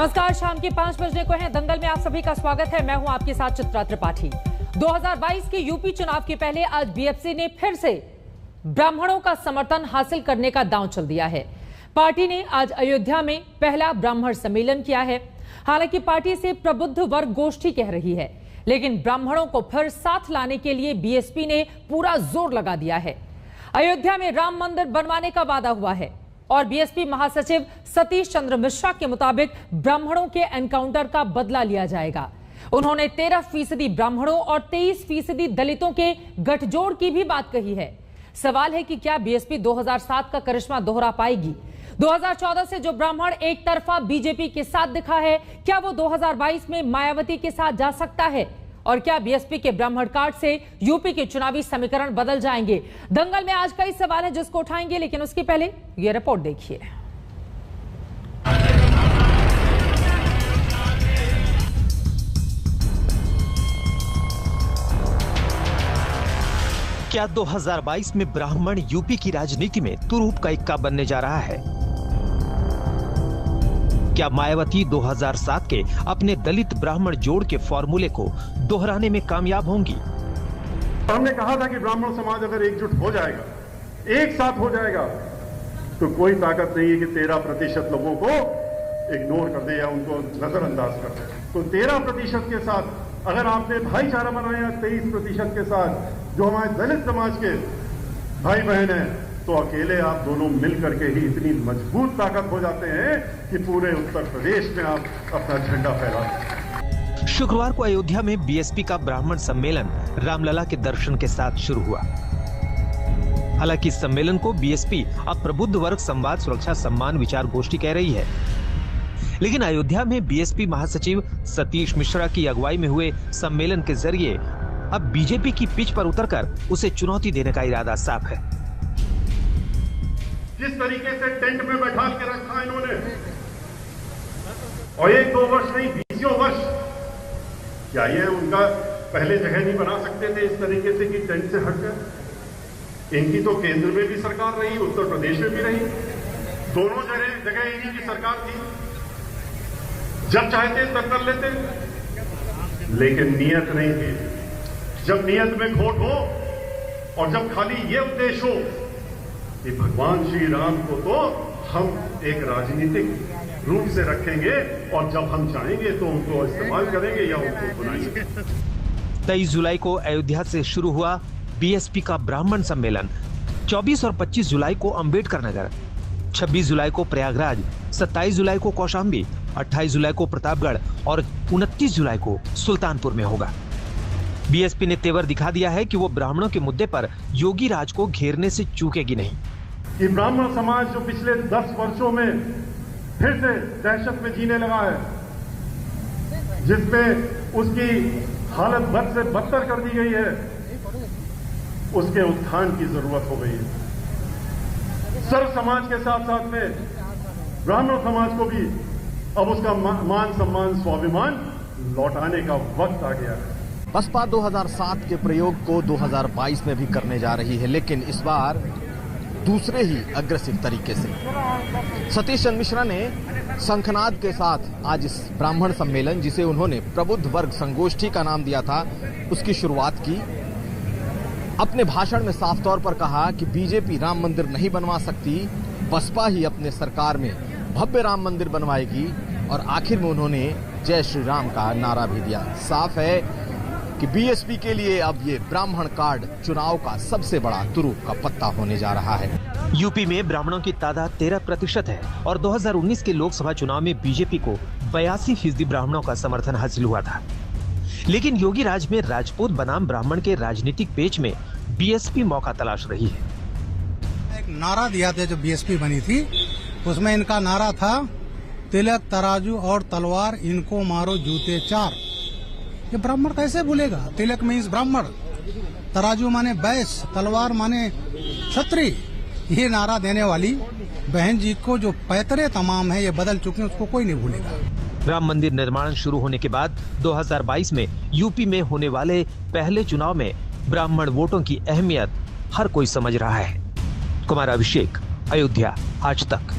नमस्कार, शाम के 5 बजने को है। दंगल में आप सभी का स्वागत है। मैं हूं आपके साथ चित्रा त्रिपाठी। 2022 के यूपी चुनाव के पहले आज बीएसपी ने फिर से ब्राह्मणों का समर्थन हासिल करने का दांव चल दिया है। पार्टी ने आज अयोध्या में पहला ब्राह्मण सम्मेलन किया है। हालांकि पार्टी से प्रबुद्ध वर्ग गोष्ठी कह रही है, लेकिन ब्राह्मणों को फिर साथ लाने के लिए बीएसपी ने पूरा जोर लगा दिया है। अयोध्या में राम मंदिर बनवाने का वादा हुआ है और बीएसपी महासचिव सतीश चंद्र मिश्रा के मुताबिक ब्राह्मणों के एनकाउंटर का बदला लिया जाएगा। उन्होंने 13% ब्राह्मणों और 23% दलितों के गठजोड़ की भी बात कही है। सवाल है कि क्या बीएसपी 2007 का करिश्मा दोहरा पाएगी? 2014 से जो ब्राह्मण एक तरफा बीजेपी के साथ दिखा है, क्या वो 2022 में मायावती के साथ जा सकता है? और क्या बीएसपी के ब्राह्मण कार्ड से यूपी के चुनावी समीकरण बदल जाएंगे? दंगल में आज कई सवाल हैं जिसको उठाएंगे, लेकिन उसके पहले ये रिपोर्ट देखिए। क्या 2022 में ब्राह्मण यूपी की राजनीति में तुरूप का इक्का बनने जा रहा है? क्या मायावती 2007 के अपने दलित ब्राह्मण जोड़ के फॉर्मूले को दोहराने में कामयाब होंगी? हमने कहा था कि ब्राह्मण समाज अगर एकजुट हो जाएगा, एक साथ हो जाएगा, तो कोई ताकत नहीं है कि 13% लोगों को इग्नोर कर दे या उनको नजरअंदाज कर दे। तो 13% के साथ अगर आपने भाईचारा बनाया 23% के साथ जो हमारे दलित समाज के भाई बहन हैं, तो अकेले आप दोनों मिलकर के ही इतनी मजबूत ताकत हो जाते हैं कि पूरे उत्तर प्रदेश में आप अपना झंडा फहरा। शुक्रवार को अयोध्या में बीएसपी का ब्राह्मण सम्मेलन रामलला के दर्शन के साथ शुरू हुआ। हालांकि इस सम्मेलन को बीएसपी अब प्रबुद्ध वर्ग संवाद सुरक्षा सम्मान विचार गोष्ठी कह रही है, लेकिन अयोध्या में बीएसपी महासचिव सतीश मिश्रा की अगुवाई में हुए सम्मेलन के जरिए अब बीजेपी की पिच पर उतरकर उसे चुनौती देने का इरादा साफ है। जिस तरीके से टेंट में बैठा के रखा इन्होंने, और 1-2 वर्ष नहीं 20 वर्ष, क्या ये उनका पहले जगह नहीं बना सकते थे इस तरीके से कि टेंट से हट जाए? इनकी तो केंद्र में भी सरकार रही, उत्तर प्रदेश में भी रही, दोनों जगह इन्हीं की सरकार थी। जब चाहते तब कर लेते, लेकिन नियत नहीं थी। जब नियत में खोट हो और जब खाली ये उद्देश्य हो कि भगवान श्री राम को तो हम एक राजनीतिक रूप से रखेंगे और जब हम चाहेंगे तो उनको इस्तेमाल करेंगे या उनको बुलाएंगे। 23 जुलाई को अयोध्या से शुरू हुआ बीएसपी का ब्राह्मण सम्मेलन 24 और 25 जुलाई को अंबेडकर नगर, 26 जुलाई को प्रयागराज, 27 जुलाई को कौशाम्बी, 28 जुलाई को प्रतापगढ़ और 29 जुलाई को सुल्तानपुर में होगा। बीएसपी ने तेवर दिखा दिया है कि वो ब्राह्मणों के मुद्दे पर योगी राज को घेरने से चूकेगी नहीं। कि ब्राह्मण समाज जो पिछले 10 वर्षों में फिर से दहशत में जीने लगा है, जिसमें उसकी हालत बद से बदतर कर दी गई है, उसके उत्थान की जरूरत हो गई है। सर्व समाज के साथ साथ में ब्राह्मण समाज को भी अब उसका मान सम्मान स्वाभिमान लौटाने का वक्त आ गया है। बसपा 2007 के प्रयोग को 2022 में भी करने जा रही है, लेकिन इस बार दूसरे ही अग्रेसिव तरीके से। सतीश चंद्र मिश्रा ने शंखनाद के साथ आज इस ब्राह्मण सम्मेलन, जिसे उन्होंने प्रबुद्ध वर्ग संगोष्ठी का नाम दिया था, उसकी शुरुआत की। अपने भाषण में साफ तौर पर कहा कि बीजेपी राम मंदिर नहीं बनवा सकती, बसपा ही अपने सरकार में भव्य राम मंदिर बनवाएगी, और आखिर में उन्होंने जय श्री राम का नारा भी दिया। साफ है कि बीएसपी के लिए अब ये ब्राह्मण कार्ड चुनाव का सबसे बड़ा तुरूप का पत्ता होने जा रहा है। यूपी में ब्राह्मणों की तादाद 13% है और 2019 के लोकसभा चुनाव में बीजेपी को 82% ब्राह्मणों का समर्थन हासिल हुआ था। लेकिन योगी राज में राजपूत बनाम ब्राह्मण के राजनीतिक पेच में बीएसपी मौका तलाश रही है। एक नारा दिया था जो बीएसपी बनी थी, उसमें इनका नारा था, तिलक तराजू और तलवार इनको मारो जूते चार। ये ब्राह्मण कैसे भूलेगा? तिलक मीन्स ब्राह्मण, तराजू माने बैस, तलवार माने क्षत्रिय। ये नारा देने वाली बहन जी को जो पैतरे तमाम है ये बदल चुके हैं, उसको कोई नहीं भूलेगा। राम मंदिर निर्माण शुरू होने के बाद 2022 में यूपी में होने वाले पहले चुनाव में ब्राह्मण वोटों की अहमियत हर कोई समझ रहा है। कुमार अभिषेक, अयोध्या, आज तक।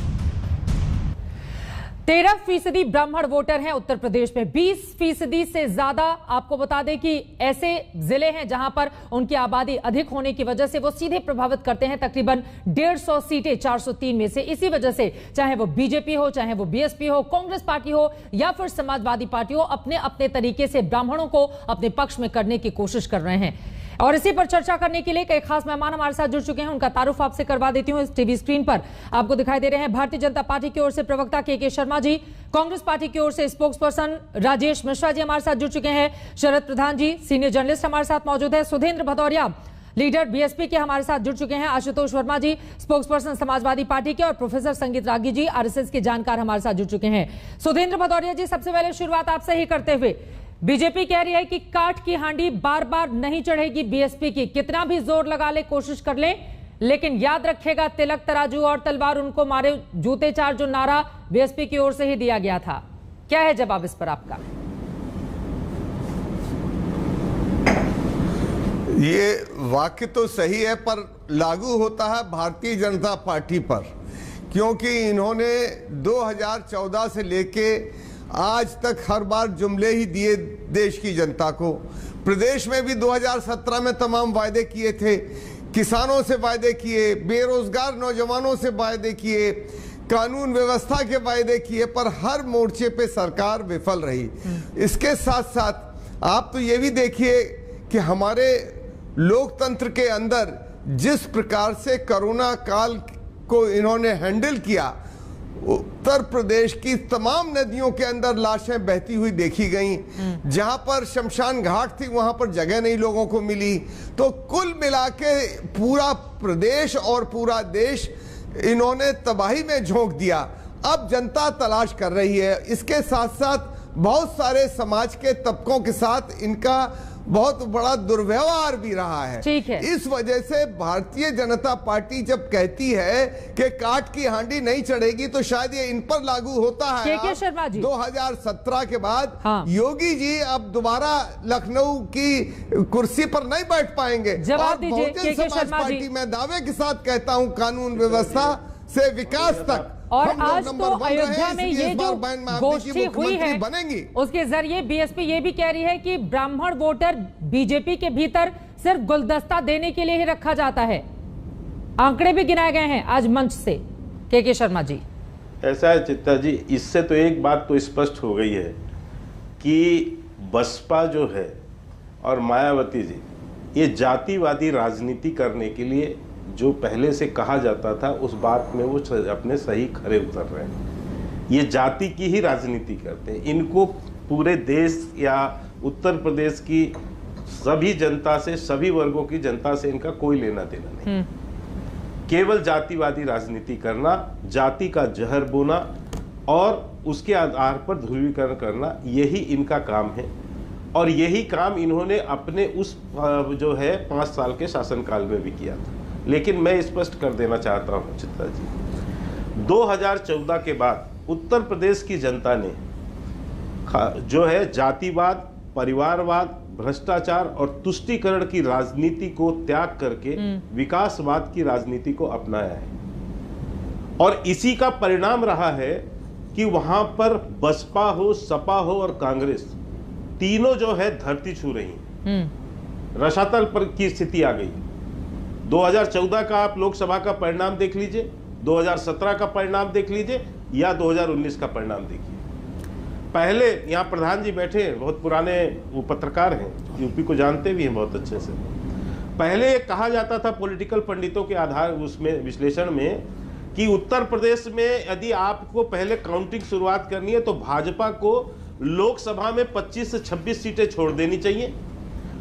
13% ब्राह्मण वोटर हैं उत्तर प्रदेश में। 20% से ज्यादा आपको बता दें कि ऐसे जिले हैं जहां पर उनकी आबादी अधिक होने की वजह से वो सीधे प्रभावित करते हैं तकरीबन 150 सीटें 403 में से। इसी वजह से चाहे वो बीजेपी हो, चाहे वो बीएसपी हो, कांग्रेस पार्टी हो या फिर समाजवादी पार्टी हो, अपने अपने तरीके से ब्राह्मणों को अपने पक्ष में करने की कोशिश कर रहे हैं। और इसी पर चर्चा करने के लिए कई खास मेहमान हमारे साथ जुड़ चुके हैं। उनका तारुफ आपसे करवा देती हूं। इस टीवी स्क्रीन पर आपको दिखाई दे रहे हैं भारतीय जनता पार्टी की ओर से प्रवक्ता के शर्मा जी, कांग्रेस पार्टी की ओर से स्पोक्स पर्सन राजेश मिश्रा जी हमारे साथ जुड़ चुके हैं, शरद प्रधान जी सीनियर जर्नलिस्ट हमारे साथ मौजूद है, सुधींद्र भदौरिया लीडर बीएसपी के हमारे साथ जुड़ चुके हैं, आशुतोष वर्मा जी स्पोक्स पर्सन समाजवादी पार्टी के, और प्रोफेसर संगीत रागी जी आरएसएस के जानकार हमारे साथ जुड़ चुके हैं। सुधींद्र भदौरिया जी, सबसे पहले शुरुआत आपसे ही करते हुए, बीजेपी कह रही है कि काठ की हांडी बार बार नहीं चढ़ेगी बीएसपी की, कितना भी जोर लगा ले, कोशिश कर ले, लेकिन याद रखेगा तिलक तराजू और तलवार उनको मारे जूते चार जो नारा बीएसपी की ओर से ही दिया गया था। क्या है जवाब इस पर आपका? ये वाक्य तो सही है पर लागू होता है भारतीय जनता पार्टी पर, क्योंकि इन्होंने 2014 से लेके आज तक हर बार जुमले ही दिए देश की जनता को। प्रदेश में भी 2017 में तमाम वायदे किए थे, किसानों से वायदे किए, बेरोजगार नौजवानों से वायदे किए, कानून व्यवस्था के वायदे किए, पर हर मोर्चे पे सरकार विफल रही। इसके साथ साथ आप तो ये भी देखिए कि हमारे लोकतंत्र के अंदर जिस प्रकार से कोरोना काल को इन्होंने हैंडल किया, उत्तर प्रदेश की तमाम नदियों के अंदर लाशें बहती हुई देखी गईं। जहां पर शमशान घाट थी वहां पर जगह नहीं लोगों को मिली। तो कुल मिला के पूरा प्रदेश और पूरा देश इन्होंने तबाही में झोंक दिया। अब जनता तलाश कर रही है। इसके साथ साथ बहुत सारे समाज के तबकों के साथ इनका बहुत बड़ा दुर्व्यवहार भी रहा है। ठीक है। इस वजह से भारतीय जनता पार्टी जब कहती है कि काठ की हांडी नहीं चढ़ेगी, तो शायद ये इन पर लागू होता है। के शर्मा जी, 2017 के बाद हाँ। योगी जी अब दोबारा लखनऊ की कुर्सी पर नहीं बैठ पाएंगे। जवाब दीजिए के समाज शर्मा जी। पार्टी में दावे के साथ कहता हूं, कानून व्यवस्था से विकास तक और हम लोग आज नंबर तो 1 रहे हैं, अयोध्या में इसलिए ये इस जो बार बहन में गोष्ठी हुई है बनेंगी। उसके जरिए बीएसपी ये भी कह रही है कि ब्राह्मण वोटर बीजेपी के भीतर सिर्फ गुलदस्ता देने के लिए ही रखा जाता है। आंकड़े भी गिनाए गए हैं आज मंच से। के शर्मा जी, ऐसा है चित्ता जी, इससे तो एक बात तो स्पष्ट हो गई है कि बसपा जो है और मायावती जी ये जातिवादी राजनीति करने के लिए जो पहले से कहा जाता था उस बात में वो अपने सही खरे उतर रहे हैं। ये जाति की ही राजनीति करते हैं। इनको पूरे देश या उत्तर प्रदेश की सभी जनता से, सभी वर्गों की जनता से इनका कोई लेना देना नहीं। केवल जातिवादी राजनीति करना, जाति का जहर बोना और उसके आधार पर ध्रुवीकरण करना, यही इनका काम है। और यही काम इन्होंने अपने उस जो है 5 साल के शासनकाल में भी किया था। लेकिन मैं स्पष्ट कर देना चाहता हूं चित्ता जी, 2014 के बाद उत्तर प्रदेश की जनता ने जो है जातिवाद, परिवारवाद, भ्रष्टाचार और तुष्टीकरण की राजनीति को त्याग करके विकासवाद की राजनीति को अपनाया है। और इसी का परिणाम रहा है कि वहां पर बसपा हो, सपा हो और कांग्रेस तीनों जो है धरती छू रही, रसातल पर की स्थिति आ गई। 2014 का आप लोकसभा का परिणाम देख लीजिए, 2017 का परिणाम देख लीजिए या 2019 का परिणाम देखिए। पहले यहाँ प्रधान जी बैठे हैं, बहुत पुराने वो पत्रकार हैं, यूपी को जानते भी हैं बहुत अच्छे से। पहले कहा जाता था पॉलिटिकल पंडितों के आधार उसमें विश्लेषण में कि उत्तर प्रदेश में यदि आपको पहले काउंटिंग शुरुआत करनी है तो भाजपा को लोकसभा में 25 से 26 सीटें छोड़ देनी चाहिए,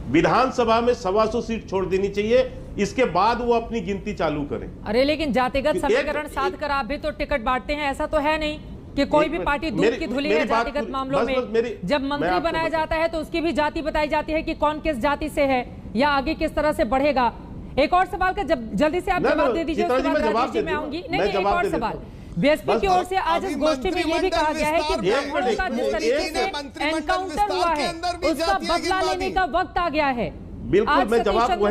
विधानसभा में 125 सीट छोड़ देनी चाहिए, इसके बाद वो अपनी गिनती चालू करें। अरे लेकिन जातिगत समीकरण साध कर आप भी तो टिकट बांटते हैं। ऐसा तो है नहीं कि कोई भी पार्टी दूध की धुली है जातिगत मामलों में। जब मंत्री बनाया जाता है तो उसकी भी जाति बताई जाती है कि कौन किस जाति से है या आगे किस तरह से बढ़ेगा। एक और सवाल का जल्दी से आप जवाब दे दीजिए, उसके बाद राजेश जी मैं आऊंगी। नहीं, एक और सवाल, बीएसपी की ओर से आज इस गोष्ठी में ये भी कहा गया है कि ब्राह्मणों का जिस तरीके से एनकाउंटर हुआ है उसका बदला लेने का वक्त आ गया है। बिल्कुल, मैं जवाब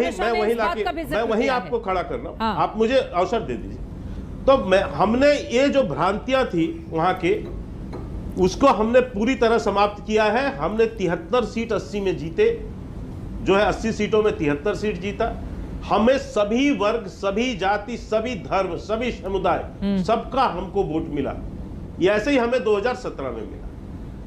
वही आपको खड़ा करना, आप मुझे अवसर दे दीजिए। तो हमने ये जो भ्रांतियां थी वहां के उसको हमने पूरी तरह समाप्त किया है। हमने 73 सीट 80 में जीते, जो है 80 सीटों में 73 सीट जीता। हमें सभी वर्ग, सभी जाति, सभी धर्म, सभी समुदाय, सबका हमको वोट मिला। ये ऐसे ही हमें 2017 में मिला।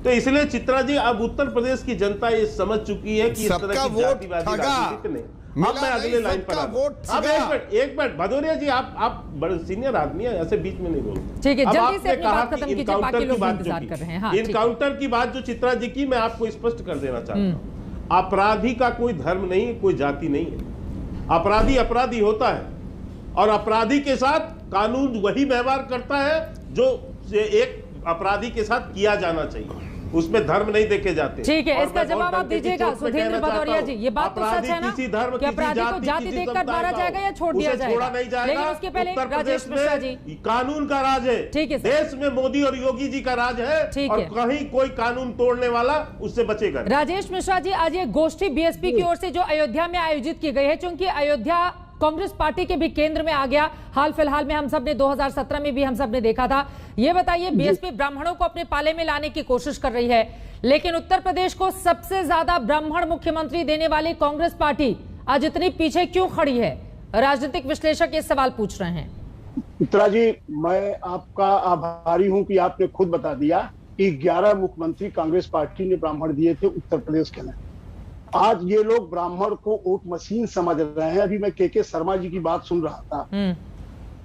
तो इसलिए चित्रा जी, अब उत्तर प्रदेश की जनता ये समझ चुकी है कि इस तरह की जातिवादी राजनीति नहीं। अब मैं अगले लाइन पर अब एक मिनट भदौरिया जी, आप बड़े सीनियर आदमी है, ऐसे बीच में नहीं बोलते। ठीक है, जल्दी से अपनी कहा बात खत्म कीजिए, बाकी लोग इंतजार कर रहे हैं। हाँ, इनकाउंटर की बात जो चित्रा जी की, मैं आपको स्पष्ट कर देना चाहता हूँ। अपराधी का कोई धर्म नहीं है, कोई जाति नहीं है। अपराधी अपराधी होता है और अपराधी के साथ कानून वही व्यवहार करता है जो एक अपराधी के साथ किया जाना चाहिए, उसमें धर्म नहीं देखे जाते। ठीक है, इसका जवाब आप दीजिएगा सुधींद्र भदौरिया जी। ये बात तो सच है ना कि अपराधी को जाति देखकर मारा जाएगा या छोड़ दिया जाएगा? नहीं जाएगा। लेकिन उसके पहले राजेश मिश्रा जी, कानून का राज है। ठीक है, देश में मोदी और योगी जी का राज है। ठीक और है, कहीं कोई कानून तोड़ने वाला उससे बचेगा। राजेश मिश्रा जी, आज ये गोष्ठी बीएसपी की ओर से जो अयोध्या में आयोजित की गई है, क्योंकि अयोध्या कांग्रेस पार्टी के भी केंद्र में आ गया। हाल फिलहाल में हम सब ने 2017 में भी हम सब ने देखा था। ये बताइए, बीएसपी ब्राह्मणों को अपने पाले में लाने की कोशिश कर रही है, लेकिन उत्तर प्रदेश को सबसे ज्यादा ब्राह्मण मुख्यमंत्री देने वाली कांग्रेस पार्टी आज इतनी पीछे क्यों खड़ी है? राजनीतिक विश्लेषक ये सवाल पूछ रहे हैं। चित्रा जी, मैं आपका आभारी हूं कि आपने खुद बता दिया कि 11 मुख्यमंत्री कांग्रेस पार्टी ने ब्राह्मण दिए थे उत्तर प्रदेश के लिए। आज ये लोग ब्राह्मण को वोट मशीन समझ रहे हैं। अभी मैं के शर्मा जी की बात सुन रहा था।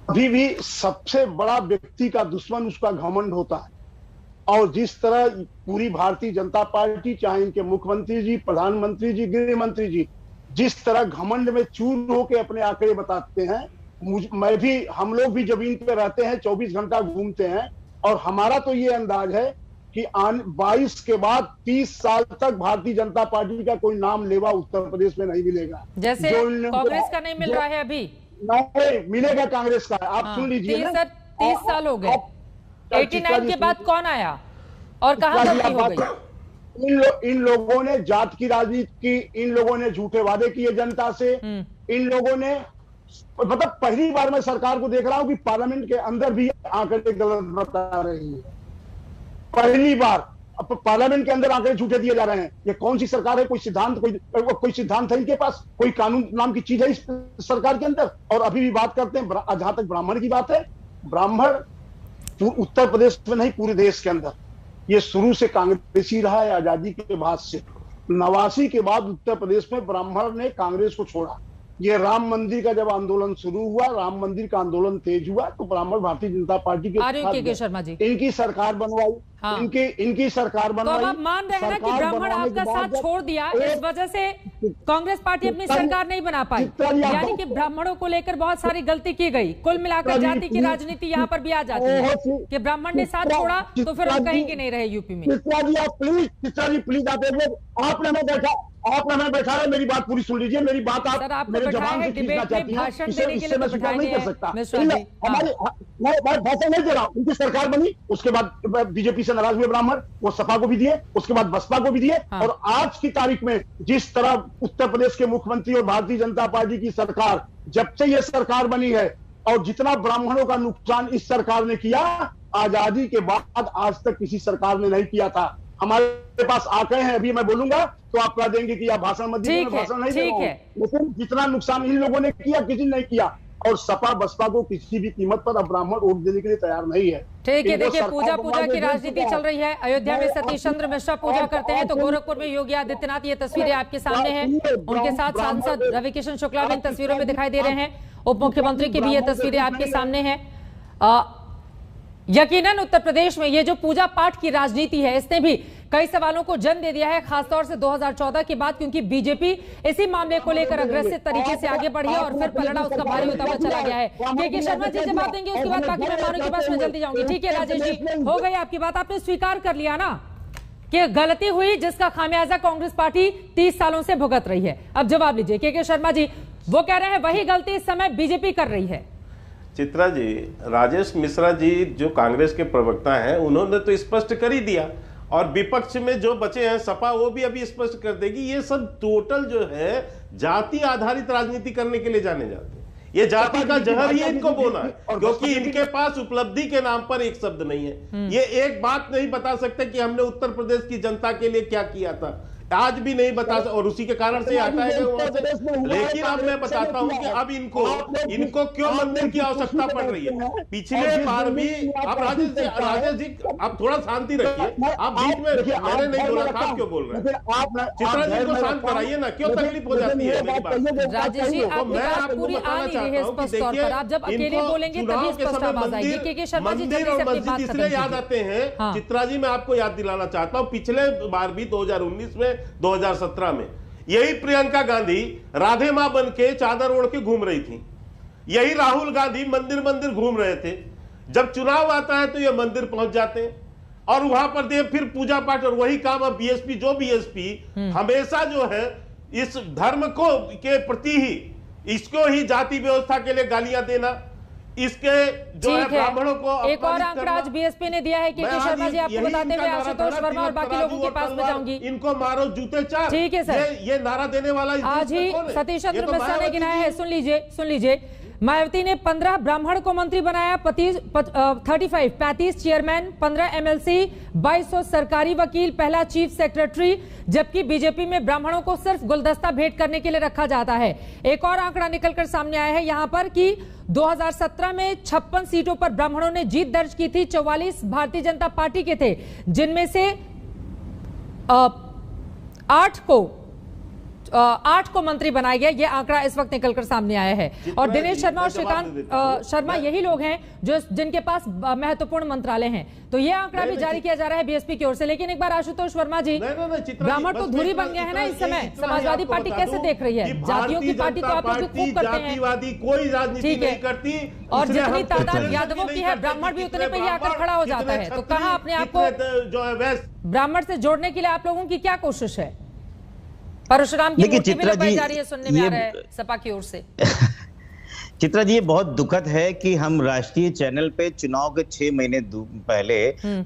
अभी भी सबसे बड़ा व्यक्ति का दुश्मन उसका घमंड होता है। और जिस तरह पूरी भारतीय जनता पार्टी, चाहे इनके मुख्यमंत्री जी, प्रधानमंत्री जी, गृह मंत्री जी, जिस तरह घमंड में चूर होकर अपने आंकड़े बताते हैं, मैं भी, हम लोग भी जमीन पे रहते हैं, 24 घंटा घूमते हैं, और हमारा तो ये अंदाज है कि 22 के बाद 30 साल तक भारतीय जनता पार्टी का कोई नाम लेवा उत्तर प्रदेश में नहीं मिलेगा। जैसे कांग्रेस का नहीं मिल रहा है अभी, नहीं मिलेगा कांग्रेस का। आप सुन लीजिए ना, 30 साल हो गए। 89 के बाद कौन आया और कहां गलती हो गई? इन लोगों ने जात की राजनीति की, इन लोगों ने झूठे वादे किए जनता से, इन लोगों ने, मतलब पहली बार मैं सरकार को देख रहा हूं कि पार्लियामेंट के अंदर भी आंकड़े गलत बता रही है। पहली बार अब पार्लियामेंट के अंदर आंकड़े झूठे दिए जा रहे हैं। ये कौन सी सरकार है? कोई सिद्धांत है इनके पास? कोई कानून नाम की चीज है इस सरकार के अंदर? और अभी भी बात करते हैं, जहां तक ब्राह्मण की बात है, ब्राह्मण उत्तर प्रदेश में नहीं पूरे देश के अंदर ये शुरू से कांग्रेसी रहा है। आजादी के बाद से 89 के बाद उत्तर प्रदेश में ब्राह्मण ने कांग्रेस को छोड़ा। ये राम मंदिर का जब आंदोलन शुरू हुआ, राम मंदिर का आंदोलन तेज हुआ, तो ब्राह्मण भारतीय जनता पार्टी के शर्मा जी इनकी सरकार बनवाई। हाँ। इनकी सरकार बनवाई। तो अब आप मान रहे हैं ना कि ब्राह्मण आपका साथ छोड़ दिया, इस वजह से कांग्रेस पार्टी अपनी सरकार नहीं बना पाई, यानी कि ब्राह्मणों को लेकर बहुत सारी गलती की गई। कुल मिलाकर जाति की राजनीति यहाँ पर भी आ जाती है कि ब्राह्मण ने साथ छोड़ा तो फिर हम कहीं के नहीं रहे यूपी में। चित्रा जी प्लीज आपने हमें बैठा है, मेरी बात पूरी सुन लीजिए। मेरी बात आप मेरे जवान से खींचना चाहती हैं, इससे मैं स्वीकार नहीं कर सकता। मैं भाषण नहीं दे रहा हूँ। उनकी सरकार बनी, उसके बाद बीजेपी से नाराज हुए ब्राह्मण, वो सपा को भी दिए, उसके बाद बसपा को भी दिए। और आज की तारीख में जिस तरह उत्तर प्रदेश के मुख्यमंत्री और भारतीय जनता पार्टी की सरकार, जब से ये सरकार बनी है, और जितना ब्राह्मणों का नुकसान इस सरकार ने किया, आजादी के बाद आज तक किसी सरकार ने नहीं किया था। हमारे पास आंकड़े हैं, अभी मैं बोलूंगा तो आप कह देंगे कि आप भाषण मत दीजिए, भाषण नहीं दे रहा हूं। लेकिन जितना नुकसान इन लोगों ने किया, किसी ने नहीं किया। और सपा बसपा को किसी भी कीमत पर अब ब्राह्मण वोट देने के लिए तैयार नहीं है। ठीक है, देखिए पूजा की राजनीति चल रही है। अयोध्या में सतीश चंद्र मिश्रा पूजा करते हैं, तो गोरखपुर में योगी आदित्यनाथ, ये तस्वीरें आपके सामने हैं। उनके साथ सांसद रविकिशन शुक्ला भी इन तस्वीरों में दिखाई दे रहे हैं। उप मुख्यमंत्री की भी ये तस्वीरें आपके सामने हैं। यकीनन उत्तर प्रदेश में ये जो पूजा पाठ की राजनीति है, इसने भी कई सवालों को जन्म दे दिया है, खासतौर से 2014 के बाद, क्योंकि बीजेपी इसी मामले को लेकर अग्रेसिव तरीके से आगे बढ़ी है और फिर पलड़ा उसका भारी होता हुआ चला गया है। के शर्मा जी जवाब देंगे, उसके बाद बाकी मेहमानों के पास में जल्दी जाऊंगी। ठीक है राजेश जी, हो गई आपकी बात, आपने स्वीकार कर लिया ना कि गलती हुई, जिसका खामियाजा कांग्रेस पार्टी 30 सालों से भुगत रही है। अब जवाब लीजिए के शर्मा जी। वो कह रहे हैं वही गलती इस समय बीजेपी कर रही है। चित्रा जी, राजेश मिश्रा जी जो कांग्रेस के प्रवक्ता हैं, उन्होंने तो स्पष्ट कर ही दिया, और विपक्ष में जो बचे हैं सपा, वो भी अभी स्पष्ट कर देगी। ये सब टोटल जो है जाति आधारित राजनीति करने के लिए जाने जाते हैं। ये जाति का जहर ही इनको बोना है, क्योंकि इनके पास उपलब्धि के नाम पर एक शब्द नहीं है। ये एक बात नहीं बता सकते कि हमने उत्तर प्रदेश की जनता के लिए क्या किया था, आज भी नहीं बता, और उसी के कारण से आता है वहां से। लेकिन अब मैं बताता हूं कि अब इनको क्यों मंदिर की आवश्यकता पड़ रही है। पिछले बार भी, अब राजेश जी आप थोड़ा शांति रखिए, आप बीच में, मैंने नहीं बोला था, आप क्यों बोल रहे हैं? चित्रा जी को शांत कराइए ना, क्यों तकलीफ हो जाती है मेरी बात। राजेश जी मैं आपको बताना चाहता हूँ कि देखिए, आप जब अकेले बोलेंगे तभी स्पष्ट आवाज आएगी। के शर्मा जी मंदिर और मस्जिद इसलिए याद आते हैं, चित्रा जी मैं आपको याद दिलाना चाहता हूँ, पिछले बार भी 2019 में, 2017 में यही प्रियंका गांधी राधे मां बन के चादर ओढ़ के घूम रही थी, यही राहुल गांधी मंदिर मंदिर घूम रहे थे। जब चुनाव आता है तो ये मंदिर पहुंच जाते हैं और वहां पर ये फिर पूजा पाठ, और वही काम अब बीएसपी, जो बीएसपी हमेशा जो है इस धर्म को के प्रति ही, इसको ही जाति व्यवस्था के लिए गालियां देना, इसके जो है ब्राह्मणों को एक और आंकड़ा आज बीएसपी ने दिया है कि शर्मा जी आपको बताते हुए आशुतोष वर्मा और बाकी लोगों के पास में जाऊंगी। इनको मारो जूते चार, ठीक है सर, ये नारा देने वाला आज ही सतीश चंद्र मिश्रा ने गिनाया है। सुन लीजिए मायावती ने 15 ब्राह्मण को मंत्री बनाया, 35 चेयरमैन, 15 एमएलसी, 2200 सरकारी वकील, पहला चीफ सेक्रेटरी, जबकि बीजेपी में ब्राह्मणों को सिर्फ गुलदस्ता भेंट करने के लिए रखा जाता है। एक और आंकड़ा निकलकर सामने आया है यहां पर कि 2017 में 56 सीटों पर ब्राह्मणों ने जीत दर्ज की थी, 44 भारतीय जनता पार्टी के थे, जिनमें से 8 को मंत्री बनाया गया। यह आंकड़ा इस वक्त निकलकर सामने आया है। और दिनेश शर्मा और श्रीकांत शर्मा यही लोग हैं जो जिनके पास महत्वपूर्ण मंत्रालय हैं। तो यह आंकड़ा भी जारी किया जा रहा है बीएसपी की ओर से। लेकिन एक बार आशुतोष वर्मा जी, ब्राह्मण तो धुरी बन गए हैं ना इस समय, समाजवादी पार्टी कैसे देख रही है? जातियों की पार्टी तो आप लोग खूब करते हैं, कोई राजनीति नहीं करती, और जितनी तादाद यादवों की है ब्राह्मण भी उतने पे ही आकर खड़ा हो जाता है। तो कहाँ अपने आप को जो है ब्राह्मण से जोड़ने के लिए आप लोगों की क्या कोशिश है? परशुराम की मूर्ति भी लगाई जा रही है, सुनने में आ रहा है सपा की ओर से। चित्रा जी, ये बहुत दुखद है कि हम राष्ट्रीय चैनल पे चुनाव के 6 महीने पहले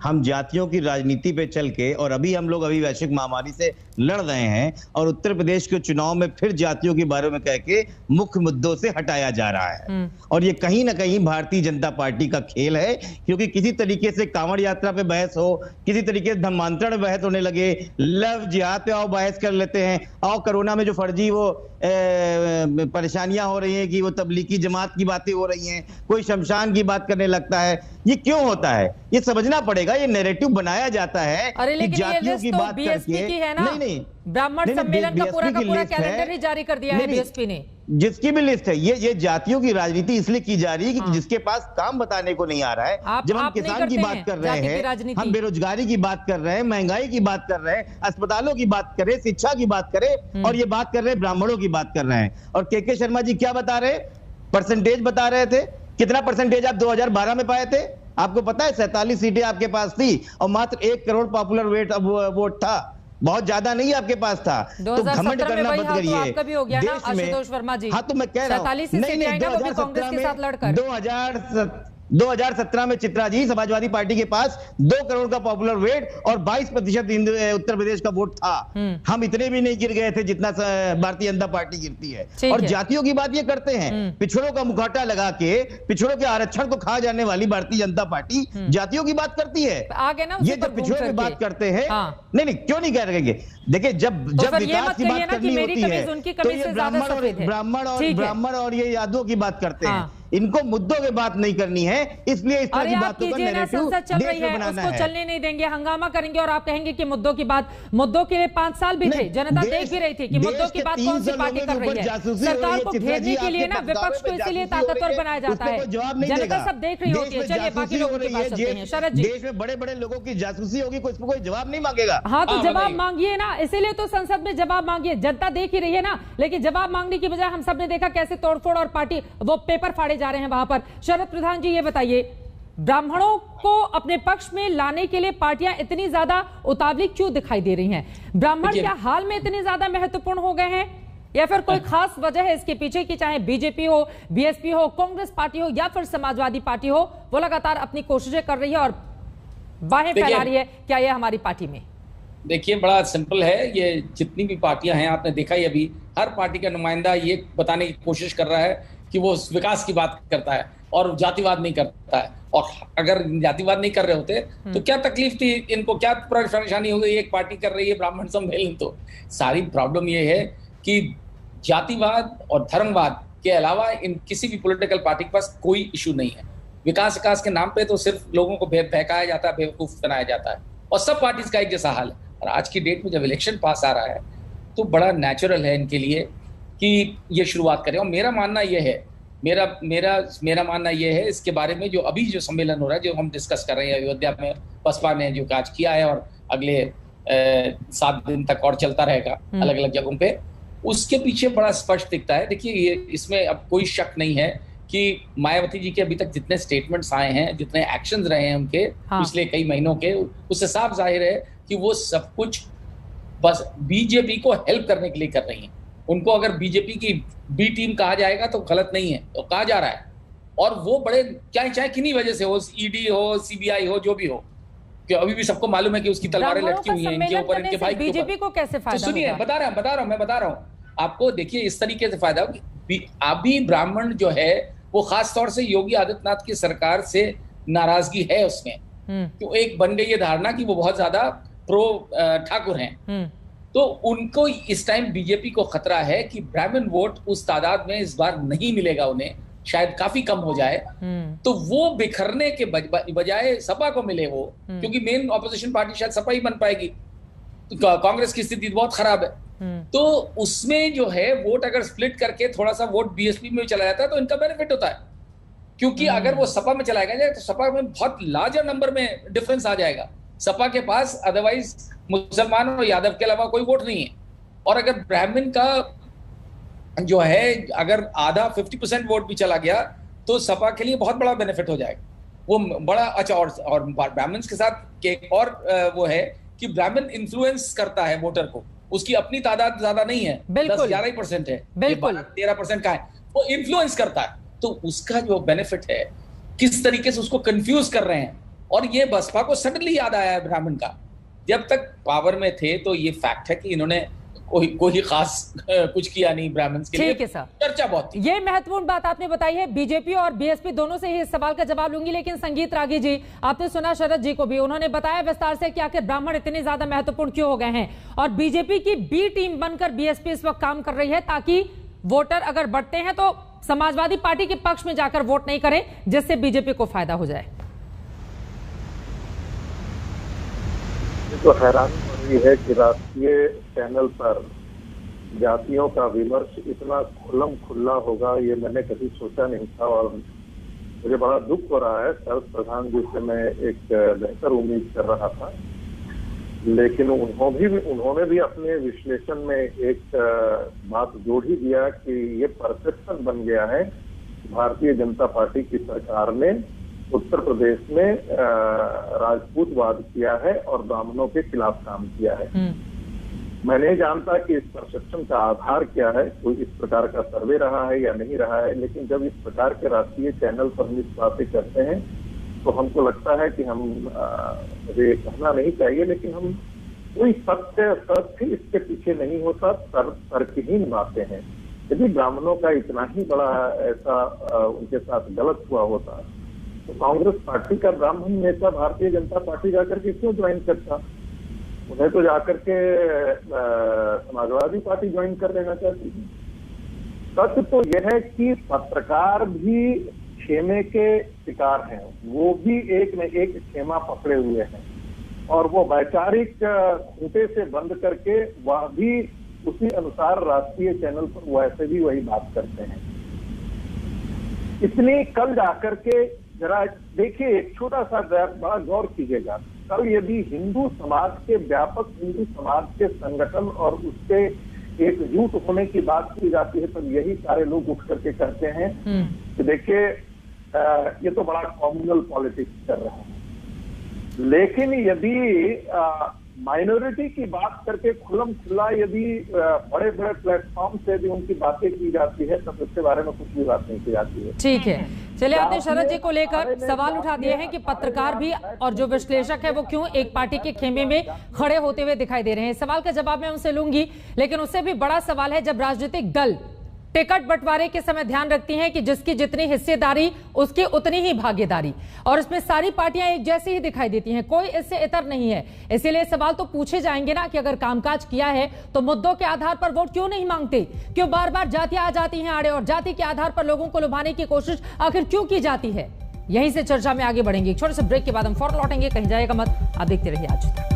हम जातियों की राजनीति पे चल के, और अभी हम लोग वैश्विक महामारी से लड़ रहे हैं, और उत्तर प्रदेश के चुनाव में फिर जातियों के बारे में कह के मुख्य मुद्दों से हटाया जा रहा है। और ये कहीं ना कहीं भारतीय जनता पार्टी का खेल है, क्योंकि किसी तरीके से कांवड़ यात्रा पे बहस हो, किसी तरीके से धर्मांतरण बहस होने लगे, लव जिहाद पे आओ बहस कर लेते हैं, आओ कोरोना में जो फर्जी वो परेशानियां हो रही हैं कि वो तबलीगी जमात की बातें हो रही हैं, कोई शमशान की बात करने लगता है। ये क्यों होता है? ये समझना पड़ेगा। ये नैरेटिव बनाया जाता है कि जातियों की बात करके। नहीं, ब्राह्मण सम्मेलन का पूरा कैलेंडर ही जारी कर दिया है बीएसपी ने, जिसकी भी लिस्ट है। ये जातियों की राजनीति इसलिए की जा रही है कि जिसके पास काम बताने को नहीं आ रहा है। जब हम किसान की बात कर रहे हैं, हम बेरोजगारी की बात कर रहे हैं, महंगाई की बात कर रहे हैं, अस्पतालों की बात करें, शिक्षा की बात करें, और ये बात कर रहे हैं ब्राह्मणों की बात कर रहे हैं। और के शर्मा जी क्या बता रहे? परसेंटेज बता रहे थे। कितना परसेंटेज आप 2012 में पाए थे? आपको पता है 47 सीटें आपके पास थी और मात्र 1 करोड़ पॉपुलर वोट था। बहुत ज्यादा नहीं आपके पास था। तो घमंड करना मत करिए। आपका भी हो गया ना आशुतोष वर्मा जी? हाँ, तो मैं कह रहा हूँ 2017 में चित्रा जी समाजवादी पार्टी के पास 2 करोड़ का पॉपुलर वेट और 22% उत्तर प्रदेश का वोट था। हम इतने भी नहीं गिर गए थे जितना भारतीय जनता पार्टी गिरती है। और जातियों की बात ये करते हैं, पिछड़ों का मुखौटा लगा के पिछड़ों के आरक्षण को खा जाने वाली भारतीय जनता पार्टी जातियों की बात करती है। आगे ना ये जब पिछड़ों की बात करते हैं, नहीं क्यों नहीं कह रहे? देखिए, जब विकास की बात करनी होती है तो ये ब्राह्मण और ये यादवों की बात करते हैं। इनको मुद्दों की बात नहीं करनी है, इसलिए इस तरह की बातों का नैरेटिव देश में बनाना है। उसको चलने नहीं देंगे, हंगामा करेंगे और आप कहेंगे कि मुद्दों की बात, मुद्दों के लिए 5 साल भी थे, जनता देख भी रही थी कि मुद्दों की बात कौन सी पार्टी कर रही है। सरकार को घेरने के लिए ना विपक्ष को इसीलिए ताकतवर बनाया जाता है, जनता सब देख रही होती है। चलिए बाकी लोगों की बात करते हैं। शरद जी, देश में बड़े बड़े लोगों की जासूसी होगी, कोई जवाब नहीं मांगेगा। हाँ, तो जवाब मांगिए ना, इसीलिए तो संसद में जवाब मांगिए। जनता देख ही रही है ना, लेकिन जवाब मांगने की बजाय हम सब ने देखा कैसे तोड़फोड़ और पार्टी वो पेपर फाड़े जा रहे हैं वहां पर। शरद प्रधान जी, ये बताइए, ब्राह्मणों को अपने पक्ष में लाने के लिए पार्टियां इतनी ज्यादा उतावली क्यों दिखाई दे रही हैं? ब्राह्मण क्या हाल में इतने ज्यादा महत्वपूर्ण हो गए हैं या फिर कोई खास वजह है इसके पीछे की? चाहे बीजेपी हो, बीएसपी हो, कांग्रेस पार्टी हो या फिर समाजवादी पार्टी हो, वो लगातार अपनी कोशिशें कर रही है और बाहें फैला रही है। क्या यह हमारी पार्टी में? देखिए, बड़ा सिंपल है। ये जितनी भी पार्टियां हैं, आपने देखा ही अभी हर पार्टी का नुमाइंदा ये बताने की कोशिश कर रहा है कि वो विकास की बात करता है और जातिवाद नहीं करता है। और अगर जातिवाद नहीं कर रहे होते तो क्या तकलीफ थी इनको, क्या परेशानी हो गई? एक पार्टी कर रही है ब्राह्मण सम्मेलन। तो सारी प्रॉब्लम ये है कि जातिवाद और धर्मवाद के अलावा इन किसी भी पॉलिटिकल पार्टी के पास कोई इशू नहीं है। विकास के नाम पे तो सिर्फ लोगों को बहकाया जाता है, बेवकूफ बनाया जाता है, और सब पार्टीज का एक जैसा हाल है। और आज की डेट में जब इलेक्शन पास आ रहा है तो बड़ा नेचुरल है इनके लिए कि ये शुरुआत करें। और मेरा मानना ये है, मेरा मानना ये है इसके बारे में, जो अभी जो सम्मेलन हो रहा है, जो हम डिस्कस कर रहे हैं अयोध्या में बसपा ने जो काज किया है और अगले 7 दिन तक और चलता रहेगा अलग अलग जगहों पे, उसके पीछे बड़ा स्पष्ट दिखता है। देखिए ये इसमें अब कोई शक नहीं है कि मायावती जी के अभी तक जितने स्टेटमेंट्स आए हैं, जितने एक्शंस रहे हैं उनके पिछले कई महीनों के, उससे साफ जाहिर है कि वो सब कुछ बस बीजेपी को हेल्प करने के लिए कर रही हैं। उनको अगर बीजेपी की बी टीम कहा जाएगा तो गलत नहीं है, तो कहा जा रहा है। और वो बड़े चाहे किन्हीं वजह से हो, ईडी हो, सीबीआई हो, जो भी हो, कि अभी भी सबको मालूम है कि उसकी तलवारें लटकी हुई हैं इनके ऊपर, इनके भाई के ऊपर। बीजेपी को कैसे फायदा? तो सुनिए, बता रहा हूँ आपको। देखिए इस तरीके से फायदा, अभी ब्राह्मण जो है वो खास तौर से योगी आदित्यनाथ की सरकार से नाराजगी है उसमें, क्यों एक बन गई ये धारणा कि वो बहुत ज्यादा प्रो ठाकुर हैं। तो उनको इस टाइम बीजेपी को खतरा है कि ब्राह्मण वोट उस तादाद में इस बार नहीं मिलेगा उन्हें, शायद काफी कम हो जाए। तो वो बिखरने के बजाय सपा को मिले वो, क्योंकि मेन ऑपोजिशन पार्टी शायद सपा ही बन पाएगी। तो कांग्रेस की स्थिति बहुत खराब है। तो उसमें जो है वोट अगर स्प्लिट करके थोड़ा सा वोट बीएसपी में चला जाता है तो इनका बेनिफिट होता है, क्योंकि अगर वो सपा में चला जाए तो सपा में बहुत लार्जर नंबर में डिफरेंस आ जाएगा। सपा के पास अदरवाइज मुसलमान और यादव के अलावा कोई वोट नहीं है। और अगर ब्राह्मण का जो है अगर आधा 50% वोट भी चला गया तो सपा के लिए बहुत बड़ा बेनिफिट हो जाएगा वो बड़ा। अच्छा, और ब्राह्मण के साथ एक और वो है कि ब्राह्मण इन्फ्लुएंस करता है वोटर को, उसकी अपनी तादाद ज्यादा नहीं है, 10-11% है, 13% का है, वो इन्फ्लुएंस करता है। तो उसका जो बेनिफिट है, किस तरीके से उसको कंफ्यूज कर रहे हैं। और ये बसपा को सडनली याद आया है ब्राह्मण का, जब तक पावर में थे तो ये फैक्ट है कि इन्होंने कोई खास कुछ किया नहीं ब्राह्मण्स के लिए। चर्चा बहुत थी। ये महत्वपूर्ण बात आपने बताई है। बीजेपी और बीएसपी दोनों से ही इस सवाल का जवाब लूंगी, लेकिन संगीत रागी जी, आपने सुना शरद जी को भी, उन्होंने बताया विस्तार से कि आखिर ब्राह्मण इतने ज्यादा महत्वपूर्ण क्यों हो गए हैं। और बीजेपी की बी टीम बनकर बीएसपी इस वक्त काम कर रही है ताकि वोटर अगर बढ़ते हैं तो समाजवादी पार्टी के पक्ष में जाकर वोट नहीं करें, जिससे बीजेपी को फायदा हो जाए। तो हैरानी हो रही है कि राष्ट्रीय चैनल पर जातियों का विमर्श इतना खुल्लम खुल्ला होगा, ये मैंने कभी सोचा नहीं था। और मुझे बड़ा दुख हो रहा है। शरद प्रधान जी से मैं एक बेहतर उम्मीद कर रहा था, लेकिन उन्होंने भी अपने विश्लेषण में एक बात जोड़ ही दिया कि ये परसेप्शन बन गया है भारतीय जनता पार्टी की सरकार ने उत्तर प्रदेश में राजपूतवाद किया है और ब्राह्मणों के खिलाफ काम किया है। मैं नहीं जानता कि इस परसेप्शन का आधार क्या है, कोई इस प्रकार का सर्वे रहा है या नहीं रहा है, लेकिन जब इस प्रकार के राष्ट्रीय चैनल पर हम इस बातें करते हैं तो हमको लगता है कि हम, मुझे कहना नहीं चाहिए, लेकिन हम कोई सत्य इसके पीछे नहीं होता, तर्कहीन बातें हैं। यदि ब्राह्मणों का इतना ही बड़ा ऐसा उनके साथ गलत हुआ होता तो कांग्रेस पार्टी का ब्राह्मण नेता भारतीय जनता पार्टी जाकर के क्यों ज्वाइन करता? उन्हें तो जाकर के समाजवादी पार्टी ज्वाइन कर लेना चाहती है। सत्य तो यह है कि पत्रकार भी खेमे के शिकार हैं, वो भी एक न एक खेमा पकड़े हुए हैं और वो वैचारिक खूंटे से बंद करके वह भी उसी अनुसार राष्ट्रीय चैनल पर वैसे भी वही बात करते हैं। इसलिए कल जाकर के जरा देखिए, एक छोटा सा बड़ा गौर कीजिएगा, कल यदि हिंदू समाज के व्यापक हिंदू समाज के संगठन और उसके एकजुट होने की बात की जाती है तो यही सारे लोग उठ करके कहते हैं कि देखिए ये तो बड़ा कॉम्युनल पॉलिटिक्स कर रहे हैं। लेकिन यदि माइनॉरिटी की बात करके खुल्लम खुल्ला यदि बड़े बड़े प्लेटफॉर्म से भी उनकी बातें की जाती है तब उसके बारे में कुछ भी बात नहीं की जाती है। ठीक है, चलिए, आपने शरद जी को लेकर सवाल उठा दिए हैं कि पत्रकार भी और जो विश्लेषक है वो क्यों एक पार्टी के खेमे में खड़े होते हुए दिखाई दे रहे हैं। सवाल का जवाब मैं उनसे लूंगी, लेकिन उससे भी बड़ा सवाल है जब राजनीतिक दल टिकट बंटवारे के समय ध्यान रखती हैं कि जिसकी जितनी हिस्सेदारी उसकी उतनी ही भागीदारी, और इसमें सारी पार्टियां एक जैसी ही दिखाई देती हैं, कोई इससे इतर नहीं है। इसीलिए सवाल तो पूछे जाएंगे ना कि अगर कामकाज किया है तो मुद्दों के आधार पर वोट क्यों नहीं मांगते, क्यों बार बार जातियां आ जाती हैं आड़े, और जाति के आधार पर लोगों को लुभाने की कोशिश आखिर क्यों की जाती है। यहीं से चर्चा में आगे बढ़ेंगे। एक छोटे से ब्रेक के बाद हम फौरन लौटेंगे, कहीं जाएगा मत, आप देखते रहिए आज तक।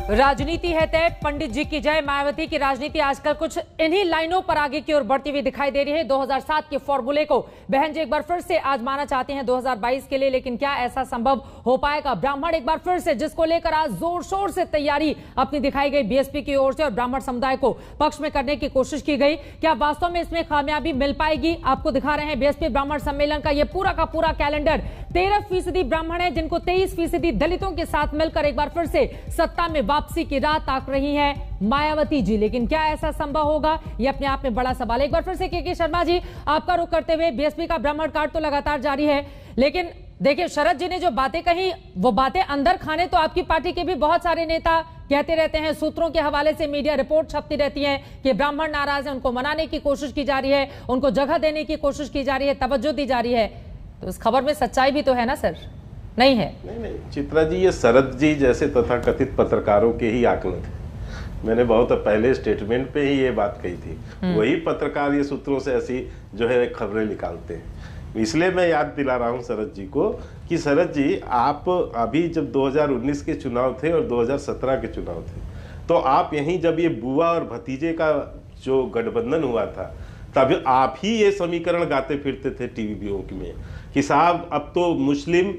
राजनीति है तय, पंडित जी की जय। मायावती की राजनीति आजकल कुछ इन्हीं लाइनों पर आगे की ओर बढ़ती हुई दिखाई दे रही है। 2007 के फॉर्मूले को बहन जी एक बार फिर से आजमाना चाहते हैं 2022 के लिए, लेकिन क्या ऐसा संभव हो पाएगा? ब्राह्मण एक बार फिर से, जिसको लेकर आज जोर शोर से तैयारी अपनी दिखाई गई बीएसपी की ओर से और ब्राह्मण समुदाय को पक्ष में करने की कोशिश की गई, क्या वास्तव में इसमें कामयाबी मिल पाएगी? आपको दिखा रहे हैं बीएसपी ब्राह्मण सम्मेलन का यह पूरा का पूरा कैलेंडर। 13% ब्राह्मण है, जिनको 23% दलितों के साथ मिलकर एक बार फिर से सत्ता में वापसी की राह ताक रही है मायावती जी। लेकिन क्या ऐसा संभव होगा, यह अपने आप में बड़ा सवाल है। एक बार फिर से के शर्मा जी, आपका रुख करते हुए, बीएसपी का ब्राह्मण कार्ड तो लगातार जारी है, लेकिन देखिए शरद जी ने जो बातें कही वो बातें अंदर खाने तो आपकी पार्टी के भी बहुत सारे नेता कहते रहते हैं। सूत्रों के हवाले से मीडिया रिपोर्ट छपती रहती है कि ब्राह्मण नाराज है, उनको मनाने की कोशिश की जा रही है, उनको जगह देने की कोशिश की जा रही है, तवज्जो दी जा रही है। तो इस खबर में सच्चाई भी तो है ना सर? नहीं है? नहीं चित्रा जी, ये शरद जी जैसे तथाकथित पत्रकारों के ही आकलन थे। मैंने बहुत पहले स्टेटमेंट पे ही ये बात कही थी। वही पत्रकार ये सूत्रों से ऐसी जो है खबरें निकालते हैं। इसलिए मैं याद दिला रहा हूँ शरद जी को कि शरद जी, आप अभी जब 2019 के चुनाव थे और 2017 के चुनाव थे, तो आप यहीं जब ये बुआ और भतीजे का जो गठबंधन हुआ था, तब आप ही ये समीकरण गाते फिरते थे टीवीओं में कि साहब अब तो मुस्लिम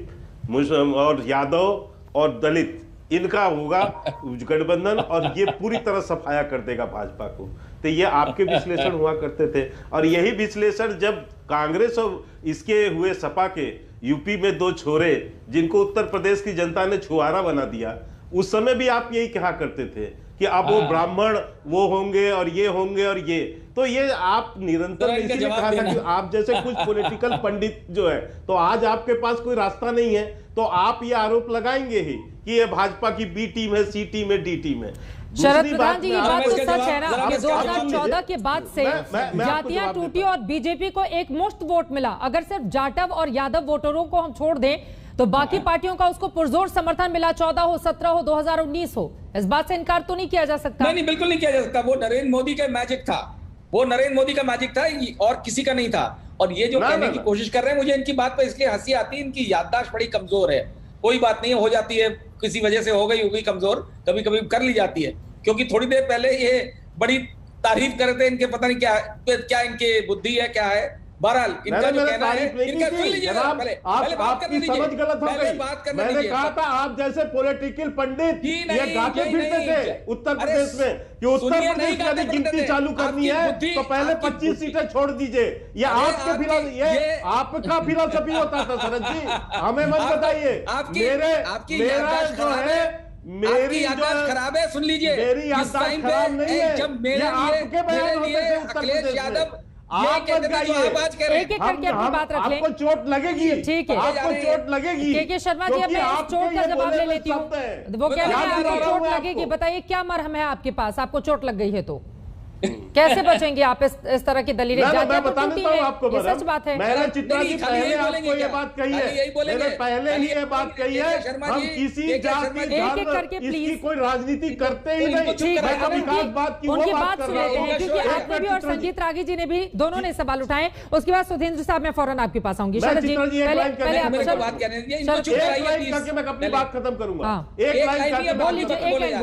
और यादव और दलित इनका होगा गठबंधन और ये पूरी तरह सफाया कर देगा भाजपा को। तो ये आपके विश्लेषण हुआ करते थे, और यही विश्लेषण जब कांग्रेस और इसके हुए सपा के यूपी में 2 छोरे जिनको उत्तर प्रदेश की जनता ने छुआरा बना दिया, उस समय भी आप यही कहा करते थे कि अब वो ब्राह्मण वो होंगे और ये होंगे और ये। तो ये आप निरंतर इसीलिए कहा था कि आप जैसे कुछ पॉलिटिकल पंडित जो है, तो आज आपके पास कोई रास्ता नहीं है, तो आप ये आरोप लगाएंगे ही कि ये भाजपा की बी टीम है, सी टीम है, डी टीम है। शरद प्रधान जी, ये बात तो सच है ना कि 2014 के बाद से जातियां टूटी और बीजेपी को एक मुश्त वोट मिला। अगर सिर्फ जाटव और यादव वोटरों को हम छोड़ दें तो बाकी पार्टियों का उसको पुरजोर समर्थन मिला, 14 हो, 17 हो, 2019 हो। इस बात से इनकार तो नहीं किया जा सकता। नहीं, बिल्कुल नहीं किया जा सकता। वो नरेंद्र मोदी का मैजिक था, वो नरेंद्र मोदी का मैजिक था और किसी का नहीं था। और ये जो कहने की कोशिश कर रहे हैं, मुझे इनकी बात पर इसलिए हंसी आती है, इनकी याददाश्त बड़ी कमजोर है। कोई बात नहीं, हो जाती है, किसी वजह से हो गई होगी कमजोर, कभी कभी कर ली जाती है। क्योंकि थोड़ी देर पहले ये बड़ी तारीफ कर रहे थे इनके, पता नहीं क्या इनके बुद्धि है, क्या है। बहरहाल इनका जो कहना है, इनका सुन लीजिए, आपकी समझ गलत हो गई। मैंने कहा था आप जैसे पॉलिटिकल पंडित ये गाते फिरते थे उत्तर प्रदेश में कि उत्तर प्रदेश में गिनती चालू करनी है तो पहले 25 सीटें छोड़ दीजिए। ये आपके फिलॉसफी, ये आपका फिलॉसफी होता था शरद जी, हमें मत बताइए। मेरा जो है, मेरी याददाश्त खराब है, सुन लीजिए। मेरी याददाश्त खराब नहीं है, जब मेरे आपके बयान होते थे उत्तर प्रदेश में। एक एक करके अपनी बात रख लें। आपको चोट लगेगी, ठीक है, आपको चोट लगेगी। के शर्मा जी, अब मैं इस चोट का जवाब ले लेती हूँ। वो कह रहे हैं आपको चोट लगेगी, बताइए क्या मरहम है आपके पास? आपको चोट लग गई है तो कैसे बचेंगे आप इस तरह की दलीलें? मैं बता देता हूं आपको, ये सच बात है। मैंने चित्रा जी पहले आपको ये बात कही है, मैंने पहले ही ये बात कही है, हम किसी जाति इसकी कोई राजनीति करते ही नहीं। उनकी बात सुन लेते हैं, क्योंकि आपने भी और संजीत रागी जी ने भी, दोनों ने सवाल उठाए। उसके बाद सुधींद्र साहब, मैं फौरन आपके पास आऊंगी। शरद जी, पहले मैं अपनी बात खत्म करूंगा। एक लाइन बोल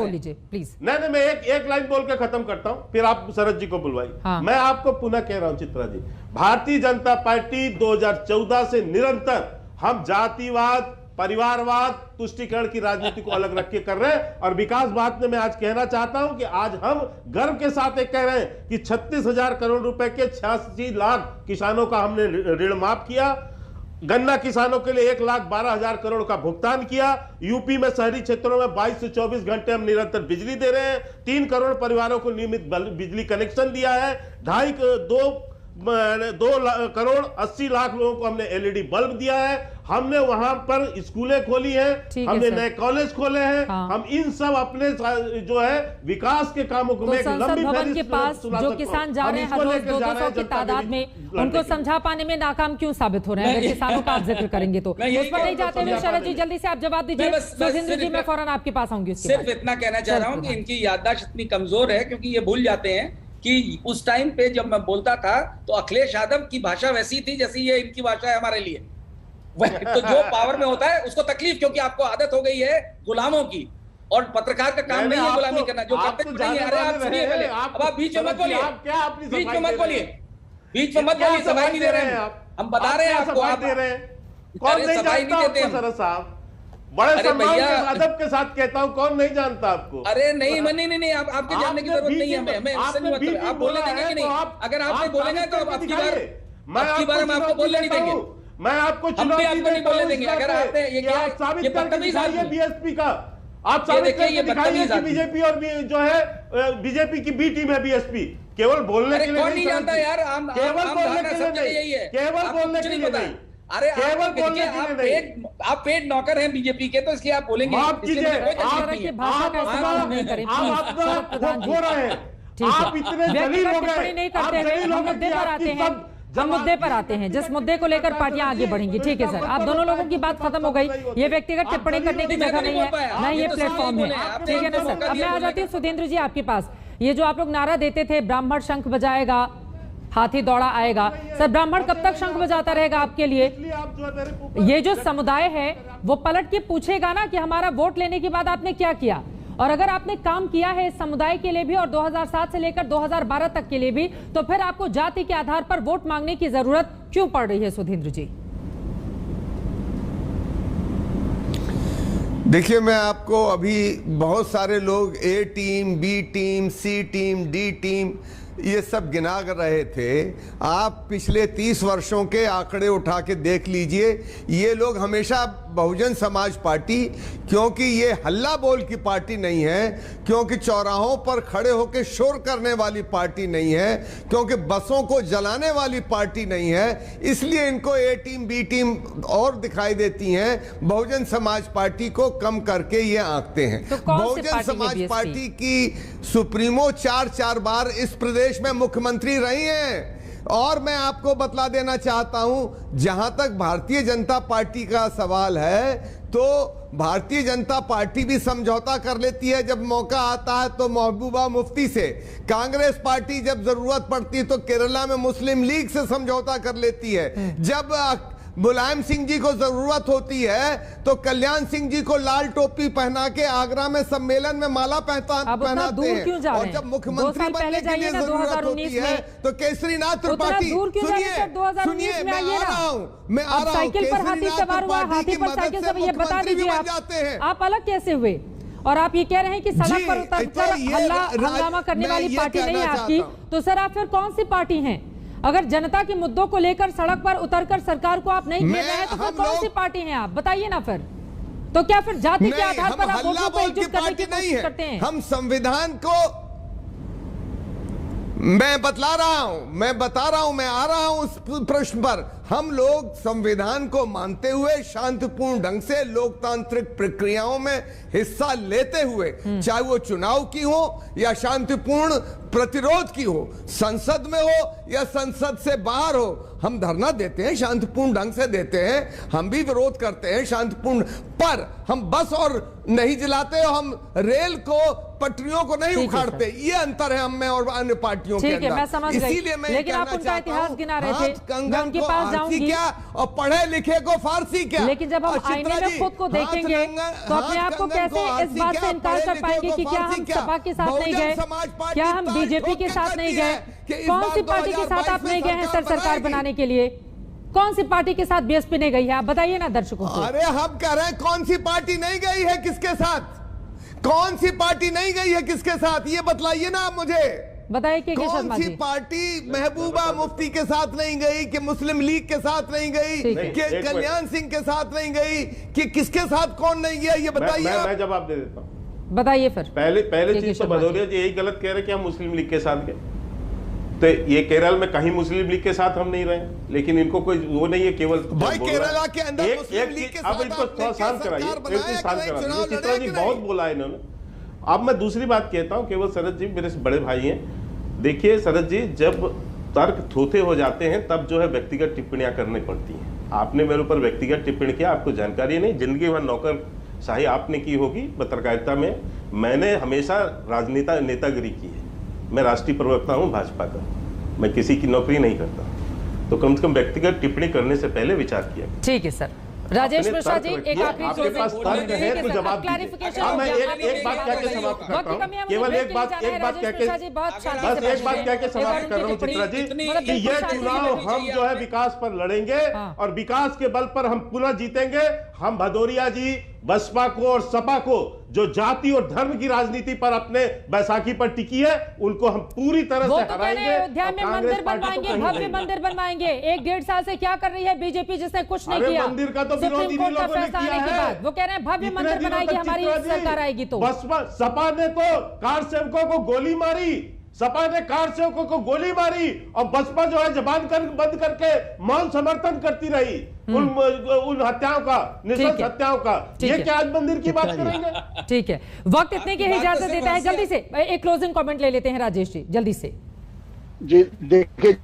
लीजिए प्लीज। नहीं, मैं एक लाइन बोल के खत्म करता हूं, फिर आप शरद जी को बुलवाई। मैं आपको पुनः कह रहा हूं चित्रा जी, भारतीय जनता पार्टी 2014 से निरंतर हम जातिवाद, परिवारवाद, तुष्टीकरण की राजनीति को अलग रख के कर रहे हैं। और विकासवाद में मैं आज कहना चाहता हूं कि आज हम गर्व के साथ एक कह रहे हैं कि 36,000 करोड़ रुपए के 86 लाख किसानों का हमने ऋण माफ किया। गन्ना किसानों के लिए 1,12,000 करोड़ का भुगतान किया। यूपी में शहरी क्षेत्रों में 22 से 24 घंटे हम निरंतर बिजली दे रहे हैं। 3 करोड़ परिवारों को नियमित बिजली कनेक्शन दिया है। 2 करोड़ 80 लाख लोगों को हमने एलईडी बल्ब दिया है। हमने वहां पर स्कूलें खोली हैं, हमने नए कॉलेज खोले हैं। हम इन सब अपने जो है विकास के कामों को तो संसद भवन के पास जो किसान जा रहे हैं हर रोज 200 की तादाद में, उनको समझा पाने में नाकाम क्यों साबित हो रहे हैं? अगर किसानों का आप जिक्र करेंगे तो उस पर नहीं जाते हुए शरद जी जल्दी से आप जवाब दीजिए। सुधींद्र जी मैं फौरन आपके पास आऊंगी। सिर्फ इतना कहना चाह रहा हूँ कि इनकी याददाश्त इतनी कमजोर है क्योंकि ये भूल जाते हैं कि उस टाइम पे जब मैं बोलता था तो अखिलेश यादव की भाषा वैसी थी जैसी ये इनकी भाषा है हमारे लिए। तो जो पावर में होता है उसको तकलीफ, क्योंकि आपको आदत हो गई है गुलामों की, और पत्रकार का काम नहीं है गुलामी करना। जो करते नहीं है, अरे आप सुनिए पहले, अब आप बीच में मत बोलिए, बीच में मत बोलिए, बीच में मत बोलिए, सफाई नहीं दे रहे हैं। हम बता रहे हैं आपको, आप दे रहे हैं, कौन नहीं जानता आपको सरद साहब? बड़े सम्मान के अदब के साथ कहता हूं, कौन नहीं जानता आपको? अरे नहीं नहीं, आपके जानने की जरूरत नहीं है, हमें इससे नहीं मतलब। आप बोलने देंगे कि नहीं? अगर आप नहीं बोलेंगे तो अब की बार हम आपको बोलने नहीं देंगे। मैं आपको हम भी आपको नहीं बोलने देंगे। अगर आपने ये क्या ये बदतमीज आदमी है बीएसपी का, आप साबित करके दिखाइए कि बीजेपी और जो है बीजेपी की बी टीम है बीएसपी। केवल बोलने के लिए कौन नहीं जानता यार? केवल बोलने के लिए नहीं, केवल बोलने के लिए नहीं। अरे केवल बोलने के लिए नहीं। आप पेड नौकर हैं बीजेपी के, तो इसलिए आप बोलेंगे। आप कीजिए, आप इतने जलील हो गए, नहीं करते हैं। हम मुद्दे पर आते हैं, हम मुद्दे पर आते हैं जिस मुद्दे को लेकर पार्टियां आगे बढ़ेंगी। ठीक है सर, आप दोनों लोगों की बात खत्म हो गई। ये व्यक्तिगत टिप्पणी करने की जगह नहीं है, ना ये प्लेटफॉर्म है। ठीक है ना सर? अब मैं आ जाती हूँ सुधींद्र जी आपके पास। ये जो आप लोग नारा देते थे, ब्राह्मण शंख बजाएगा, हाथी दौड़ा आएगा, सर ब्राह्मण कब तक शंख बजाता रहेगा आपके लिए? ये जो समुदाय है वो पलट के पूछेगा ना कि हमारा वोट लेने के बाद आपने क्या किया, और अगर आपने काम किया है इस समुदाय के लिए भी और 2007 से लेकर 2012 तक के लिए भी, तो फिर आपको जाति के आधार पर वोट मांगने की जरूरत क्यों पड़ रही है सुधींद्र जी? देखिए, मैं आपको अभी बहुत सारे लोग ए टीम, बी टीम, सी टीम, डी टीम ये सब गिना कर रहे थे। आप पिछले 30 वर्षों के आंकड़े उठा के देख लीजिए। ये लोग हमेशा बहुजन समाज पार्टी, क्योंकि ये हल्ला बोल की पार्टी नहीं है, क्योंकि चौराहों पर खड़े होकर शोर करने वाली पार्टी नहीं है, क्योंकि बसों को जलाने वाली पार्टी नहीं है, इसलिए इनको ए टीम बी टीम और दिखाई देती हैं। बहुजन समाज पार्टी को कम करके ये आंकते हैं। तो बहुजन समाज पार्टी की सुप्रीमो 4 बार इस प्रदेश में मुख्यमंत्री रही हैं। और मैं आपको बतला देना चाहता हूं, जहां तक भारतीय जनता पार्टी का सवाल है, तो भारतीय जनता पार्टी भी समझौता कर लेती है जब मौका आता है तो महबूबा मुफ्ती से। कांग्रेस पार्टी जब जरूरत पड़ती है तो केरला में मुस्लिम लीग से समझौता कर लेती है। जब मुलायम सिंह जी को जरूरत होती है तो कल्याण सिंह जी को लाल टोपी पहना के आगरा में सम्मेलन में माला पहनाते हैं। और जब मुख्यमंत्री बनने के लिए जरूरत होती है तो केसरीनाथ त्रिपाठी, सुनिए मैं आ रहा हूँ, साइकिल पर हाथी सवार हुआ, हाथी पर साइकिल सवार, ये बता दीजिए आप अलग कैसे हुए? और आप ये कह रहे हैं कि सड़क पर उतरकर हंगामा करने वाली पार्टी नहीं है आपकी, तो सर आप फिर कौन सी पार्टी हैं? अगर जनता के मुद्दों को लेकर सड़क पर उतरकर सरकार को आप नहीं घेर रहे हैं तो फिर कौन सी पार्टी हैं आप? बताइए ना फिर। तो क्या फिर जाति के आधार पर आप वोटों को एकजुट करने की कोशिश करते हैं? हम संविधान को, मैं बता रहा हूं, मैं आ रहा हूं उस प्रश्न पर। हम लोग संविधान को मानते हुए शांतिपूर्ण ढंग से लोकतांत्रिक प्रक्रियाओं में हिस्सा लेते हुए, चाहे वो चुनाव की हो या शांतिपूर्ण प्रतिरोध की हो, संसद में हो या संसद से बाहर हो, हम धरना देते हैं, शांतिपूर्ण ढंग से देते हैं। हम भी विरोध करते हैं शांतिपूर्ण, पर हम बस और नहीं जलाते, हम रेल को, पटरियों को नहीं उखाड़ते। ये अंतर है हम में और अन्य पार्टियों के अंदर। मैं समझ गई, इसीलिए मैं लेकिन आप उनका इतिहास गिना रहे थे, मैं उनके पास जाऊंगी क्या, और पढ़े लिखे को फारसी क्या। लेकिन जब हम आईने में खुद को देखेंगे तो अपने आप को कैसे इस बात से इनकार कर पाएंगे कि क्या हम सपा के साथ नहीं गए, क्या हम बीजेपी के साथ नहीं गए? कौन सी पार्टी के साथ आप नहीं गए हैं सर सरकार बनाने के लिए? कौन सी पार्टी के साथ बीएसपी नहीं गई है? आप बताइए ना दर्शकों को। अरे हम कह रहे हैं कौन सी पार्टी नहीं गई है, किसके साथ? कौन सी पार्टी नहीं गई है किसके साथ, ये बतलाइए ना आप मुझे। बताइए कि कौन सी पार्टी महबूबा मुफ्ती के साथ नहीं गई, कि मुस्लिम लीग के साथ नहीं गई, कि कल्याण सिंह के साथ नहीं गई, कि किसके साथ कौन नहीं गया, ये बताइए। मैं जवाब दे देता हूँ। बताइए फिर। पहले चीज तो भदौरिया जी यही गलत कह रहे कि हम मुस्लिम लीग के साथ गए। तो ये केरल में कहीं मुस्लिम लीग के साथ हम नहीं रहे, लेकिन इनको कोई वो नहीं है केवल भाई केरला के अंदर मुस्लिम लीग के साथ अब इनको थोड़ा शांत कराइए, चित्रा जी बहुत बोला है इन्होंने। अब मैं दूसरी बात कहता हूं, केवल शरद जी मेरे से बड़े भाई हैं। देखिए शरद जी, जब तर्क थोथे हो जाते हैं तब जो है व्यक्तिगत टिप्पणियां करनी पड़ती हैं। आपने मेरे ऊपर व्यक्तिगत टिप्पणी किया, आपको जानकारी नहीं, जिंदगी भर नौकरशाही आपने की होगी पत्रकारिता में। मैंने हमेशा राजनेता नेतागिरी की है, मैं राष्ट्रीय प्रवक्ता हूं भाजपा का, मैं किसी की नौकरी नहीं करता, तो कम से कम व्यक्तिगत टिप्पणी करने से पहले विचार किया। ठीक है सर। राजेश मिश्रा जी, एक आखिरी आपके पास तर्क है तो जवाब क्लैरिफिकेशन। मैं एक बात कह के समाप्त करता हूं, केवल एक बात कह के, बस एक बात कह के समाप्त कर रहा हूं चित्रा जी, कि ये चुनाव हम जो है विकास पर लड़ेंगे और विकास के बल पर हम पुनः जीतेंगे। हम भदौरिया जी, बसपा को और सपा को जो जाति और धर्म की राजनीति पर अपने बैसाखी पर टिकी है, उनको हम पूरी तरह से हराएंगे। अयोध्या में मंदिर बनवाएंगे, भव्य मंदिर बनवाएंगे। 1-1.5 साल से क्या कर रही है बीजेपी, जिसने कुछ नहीं किया। मंदिर का तो विरोधी लोगों ने किया है, वो कह रहे हैं भव्य मंदिर बनाएगी हमारी सरकार आएगी तो। बसपा सपा ने तो कार सेवकों को गोली मारी, सपा ने कार सेवकों को गोली मारी और बसपा जो है जबान बंद करके मौन समर्थन करती रही उन हत्याओं का, निशंस हत्याओं का। ये क्या आज मंदिर की बात करेंगे? ठीक है, वक्त इतने की इजाजत देता है। जल्दी से एक क्लोजिंग कमेंट ले लेते हैं राजेश जी, जल्दी से। जी देखिए,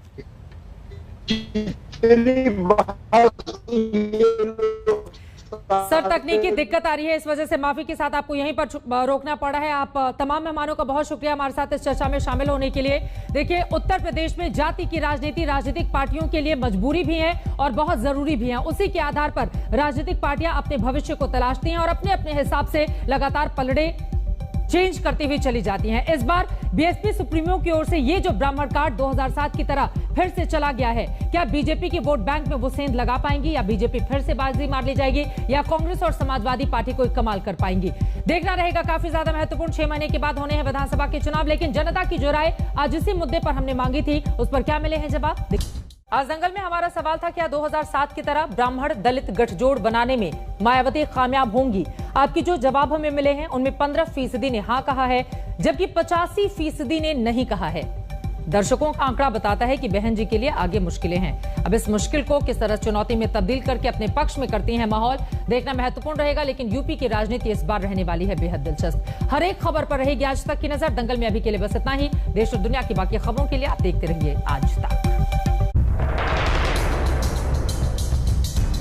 सर तकनीकी दिक्कत आ रही है, इस वजह से माफी के साथ आपको यहीं पर रोकना पड़ा है। आप तमाम मेहमानों का बहुत शुक्रिया हमारे साथ इस चर्चा में शामिल होने के लिए। देखिए, उत्तर प्रदेश में जाति की राजनीति राजनीतिक पार्टियों के लिए मजबूरी भी है और बहुत जरूरी भी है। उसी के आधार पर राजनीतिक पार्टियां अपने भविष्य को तलाशती हैं और अपने अपने हिसाब से लगातार पलड़े चेंज करती हुई चली जाती हैं। इस बार बीएसपी सुप्रीमो की ओर से ये जो ब्राह्मण कार्ड 2007 की तरह फिर से चला गया है, क्या बीजेपी की वोट बैंक में वो सेंध लगा पाएंगी या बीजेपी फिर से बाजी मार ली जाएगी या कांग्रेस और समाजवादी पार्टी कोई कमाल कर पाएंगी? देखना रहेगा। काफी ज्यादा महत्वपूर्ण 6 महीने के बाद होने हैं विधानसभा के चुनाव, लेकिन जनता की जो राय आज इसी मुद्दे पर हमने मांगी थी, उस पर क्या मिले हैं जवाब? आज दंगल में हमारा सवाल था, क्या 2007 की तरह ब्राह्मण दलित गठजोड़ बनाने में मायावती कामयाब होंगी? आपकी जो जवाब हमें मिले हैं उनमें 15% ने हाँ कहा है, जबकि 85% ने नहीं कहा है। दर्शकों का आंकड़ा बताता है कि बहन जी के लिए आगे मुश्किलें हैं। अब इस मुश्किल को किस तरह चुनौती में तब्दील करके अपने पक्ष में करती हैं माहौल, देखना महत्वपूर्ण रहेगा। लेकिन यूपी की राजनीति इस बार रहने वाली है बेहद दिलचस्प। हर एक खबर पर रहेगी आज तक की नजर। दंगल में अभी के लिए बस इतना ही। देश और दुनिया की बाकी खबरों के लिए आप देखते रहिए आज तक।